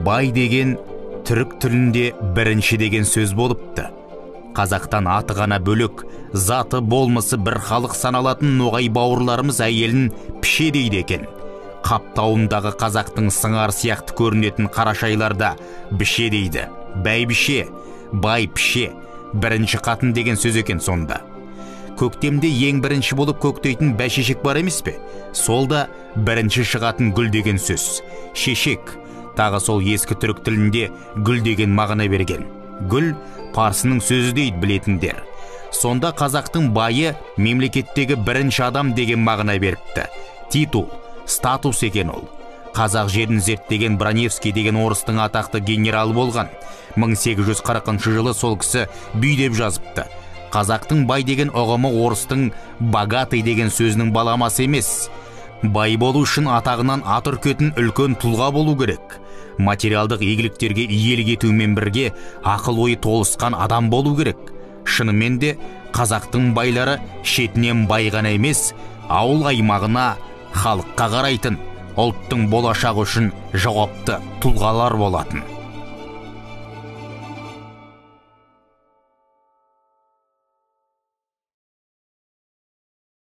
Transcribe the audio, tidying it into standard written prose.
Бай деген түрік тілінде бірінші деген сөз болыпты. Қазақтан аты ғана бөлек, заты болмысы бір халық саналатын ноғай бауырларымыз әйелін піше дейді екен. Қаптауындағы қазақтың сыңар сияқты көрінетін қарашайларда біше дейді. Бәйбіше, бай піше, бірінші қатын деген сөз екен сонда. Көктемде ең бірінші болып көктейтін бәшешек бар емес пе? Сол да бірінші шығатын гүл деген сөз. Шешек, тағы сол ескі түрік тілінде гүл деген мағына берген. Гүл парсының сөзі дейді білетіндер. Сонда қазақтың байы мемлекеттегі бірінші адам деген мағына беріпті. Титул, статус екен ол. Қазақ жерін зерттеген Броневский деген орыстың атақты генералы болған. 1840 жылы сол кісі бүй деп жазыпты. Қазақтың бай деген ұғымы орыстың богатый деген сөзінің баламасы емес. Бай болу үшін атағынан ат үркетін үлкен тұлға болу керек. Материалдық игіліктерге иелік етумен бірге ақыл ойы толысқан адам болу керек. Шынымен де қазақтың байлары шетінен бай ғана емес, ауыл аймағына, халыққа қарайтын, ұлттың болашағы үшін жауапты тұлғалар болатын.